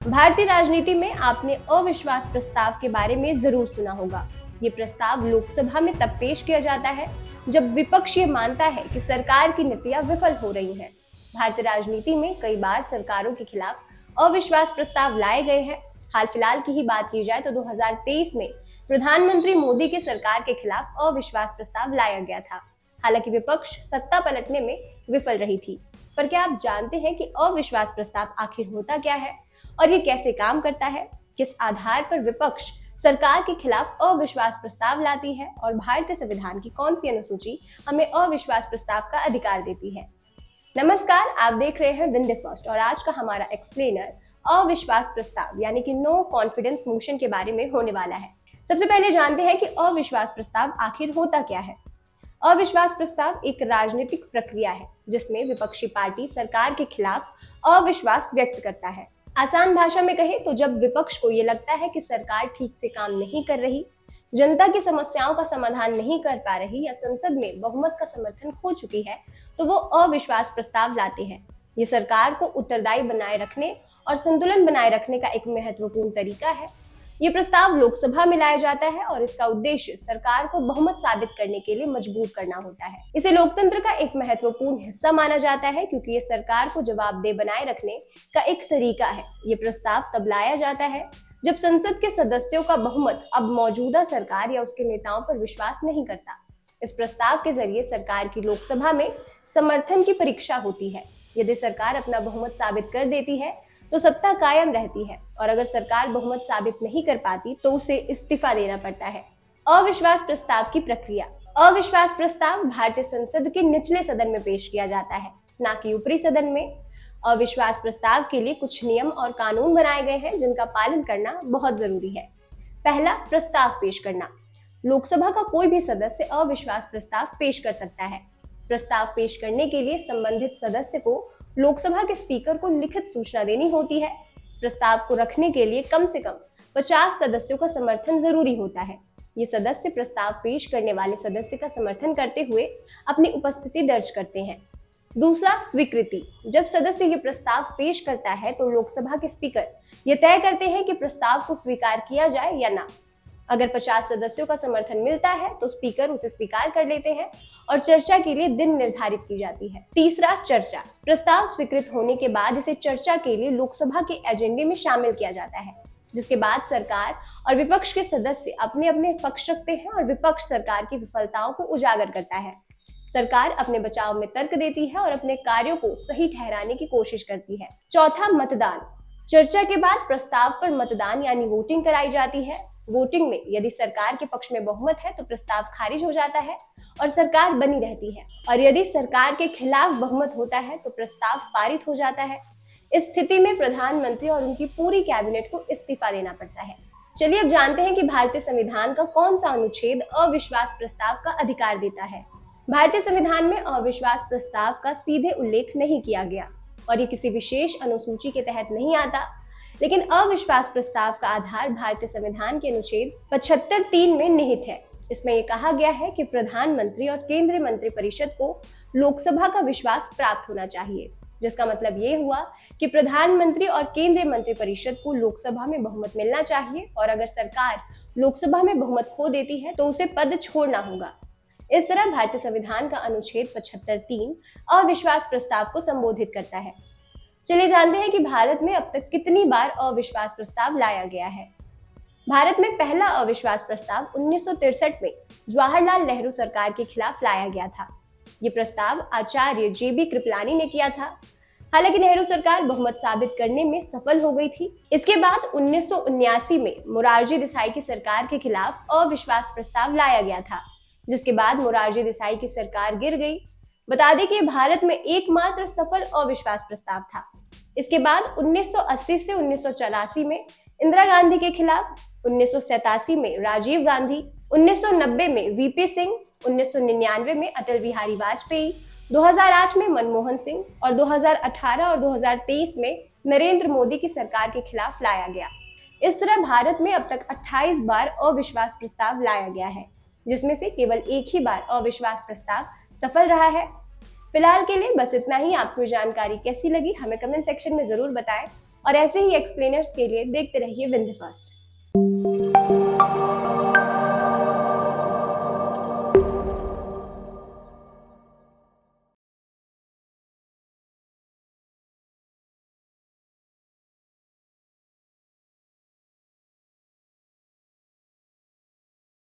भारतीय राजनीति में आपने अविश्वास प्रस्ताव के बारे में जरूर सुना होगा। ये प्रस्ताव लोकसभा में तब पेश किया जाता है जब विपक्ष ये मानता है कि सरकार की नीतियां विफल हो रही हैं। भारतीय राजनीति में कई बार सरकारों के खिलाफ अविश्वास प्रस्ताव लाए गए हैं। हाल फिलहाल की ही बात की जाए तो 2023 में प्रधानमंत्री मोदी की सरकार के खिलाफ अविश्वास प्रस्ताव लाया गया था। हालांकि विपक्ष सत्ता पलटने में विफल रही थी। पर क्या आप जानते हैं कि अविश्वास प्रस्ताव आखिर होता क्या है और ये कैसे काम करता है? किस आधार पर विपक्ष सरकार के खिलाफ अविश्वास प्रस्ताव लाती है और भारतीय संविधान की कौन सी अनुसूची हमें अविश्वास प्रस्ताव का अधिकार देती है? नमस्कार, आप देख रहे हैं विंडे फर्स्ट और आज का हमारा एक्सप्लेनर अविश्वास प्रस्ताव यानी कि नो कॉन्फिडेंस मोशन के बारे में होने वाला है। सबसे पहले जानते हैं कि अविश्वास प्रस्ताव आखिर होता क्या है। अविश्वास प्रस्ताव एक राजनीतिक प्रक्रिया है जिसमें विपक्षी पार्टी सरकार के खिलाफ अविश्वास व्यक्त करता है। आसान भाषा में कहे तो जब विपक्ष को ये लगता है कि सरकार ठीक से काम नहीं कर रही, जनता की समस्याओं का समाधान नहीं कर पा रही या संसद में बहुमत का समर्थन खो चुकी है, तो वो अविश्वास प्रस्ताव लाते हैं। ये सरकार को उत्तरदायी बनाए रखने और संतुलन बनाए रखने का एक महत्वपूर्ण तरीका है। ये प्रस्ताव लोकसभा में लाया जाता है और इसका उद्देश्य सरकार को बहुमत साबित करने के लिए मजबूर करना होता है। इसे लोकतंत्र का एक महत्वपूर्ण हिस्सा माना जाता है क्योंकि ये सरकार को जवाबदेह बनाए रखने का एक तरीका है। ये प्रस्ताव तब लाया जाता है जब संसद के सदस्यों का बहुमत अब मौजूदा सरकार या उसके नेताओं पर विश्वास नहीं करता। इस प्रस्ताव के जरिए सरकार की लोकसभा में समर्थन की परीक्षा होती है। यदि सरकार अपना बहुमत साबित कर देती है तो सत्ता कायम रहती है और अगर सरकार बहुमत साबित नहीं कर पाती तो उसे इस्तीफा देना पड़ता है। अविश्वास प्रस्ताव की प्रक्रिया। अविश्वास प्रस्ताव भारतीय संसद के निचले सदन में पेश किया जाता है, ना कि ऊपरी सदन में। अविश्वास प्रस्ताव के लिए कुछ नियम और कानून बनाए गए हैं जिनका पालन करना बहुत जरूरी है। पहला, प्रस्ताव पेश करना। लोकसभा का कोई भी सदस्य अविश्वास प्रस्ताव पेश कर सकता है। प्रस्ताव पेश करने के लिए संबंधित सदस्य को लोकसभा के स्पीकर को लिखित सूचना देनी होती है। प्रस्ताव को रखने के लिए कम से कम 50 सदस्यों का समर्थन जरूरी होता है। ये सदस्य प्रस्ताव पेश करने वाले सदस्य का समर्थन करते हुए अपनी उपस्थिति दर्ज करते हैं। दूसरा, स्वीकृति। जब सदस्य ये प्रस्ताव पेश करता है तो लोकसभा के स्पीकर ये तय करते हैं कि प्रस्ताव को स्वीकार किया जाए या ना। अगर 50 सदस्यों का समर्थन मिलता है तो स्पीकर उसे स्वीकार कर लेते हैं और चर्चा के लिए दिन निर्धारित की जाती है। तीसरा, चर्चा। प्रस्ताव स्वीकृत होने के बाद इसे चर्चा के लिए लोकसभा के एजेंडे में शामिल किया जाता है, जिसके बाद सरकार और विपक्ष के सदस्य अपने अपने पक्ष रखते हैं और विपक्ष सरकार की विफलताओं को उजागर करता है। सरकार अपने बचाव में तर्क देती है और अपने कार्यों को सही ठहराने की कोशिश करती है। चौथा, मतदान। चर्चा के बाद प्रस्ताव पर मतदान यानी वोटिंग कराई जाती है। वोटिंग में यदि सरकार के पक्ष में बहुमत है तो प्रस्ताव खारिज हो जाता है और सरकार बनी रहती है, और यदि सरकार के खिलाफ बहुमत होता है तो प्रस्ताव पारित हो जाता है। इस स्थिति में प्रधानमंत्री और उनकी पूरी कैबिनेट को इस्तीफा देना पड़ता है। चलिए अब जानते हैं कि भारतीय संविधान का कौन सा अनुच्छेद अविश्वास प्रस्ताव का अधिकार देता है। भारतीय संविधान में अविश्वास प्रस्ताव का सीधे उल्लेख नहीं किया गया और ये किसी विशेष अनुसूची के तहत नहीं आता, लेकिन अविश्वास प्रस्ताव का आधार भारतीय संविधान के अनुच्छेद 75(3) में निहित है। इसमें यह कहा गया है कि प्रधानमंत्री और केंद्रीय मंत्रिपरिषद को लोकसभा का विश्वास प्राप्त होना चाहिए, जिसका मतलब ये हुआ कि प्रधानमंत्री और केंद्रीय मंत्रिपरिषद को लोकसभा में बहुमत मिलना चाहिए और अगर सरकार लोकसभा में बहुमत खो देती है तो उसे पद छोड़ना होगा। इस तरह भारतीय संविधान का अनुच्छेद 75(3) अविश्वास प्रस्ताव को संबोधित करता है। चलिए जानते हैं कि भारत में अब तक कितनी बार अविश्वास प्रस्ताव लाया गया है। भारत में पहला अविश्वास प्रस्ताव 1963 में जवाहरलाल नेहरू सरकार के खिलाफ लाया गया था। ये प्रस्ताव आचार्य JB कृपलानी ने किया था। हालांकि नेहरू सरकार बहुमत साबित करने में सफल हो गई थी। इसके बाद 1979 में मोरारजी देसाई की सरकार के खिलाफ अविश्वास प्रस्ताव लाया गया था, जिसके बाद मोरारजी देसाई की सरकार गिर गई। बता दें कि भारत में एकमात्र सफल अविश्वास प्रस्ताव था। इसके बाद 1980 से 1984 में इंदिरा गांधी के खिलाफ, 1987 में राजीव गांधी, 1990 में VP सिंह, 1999 में अटल बिहारी वाजपेयी, 2008 में मनमोहन सिंह और 2018 और 2023 में नरेंद्र मोदी की सरकार के खिलाफ लाया गया। इस तरह भारत में अब तक 28 बार अविश्वास प्रस्ताव लाया गया है, जिसमें से केवल एक ही बार अविश्वास प्रस्ताव सफल रहा है। फिलहाल के लिए बस इतना ही। आपको ये जानकारी कैसी लगी हमें कमेंट सेक्शन में जरूर बताएं और ऐसे ही एक्सप्लेनर्स के लिए देखते रहिए विंध्य फर्स्ट।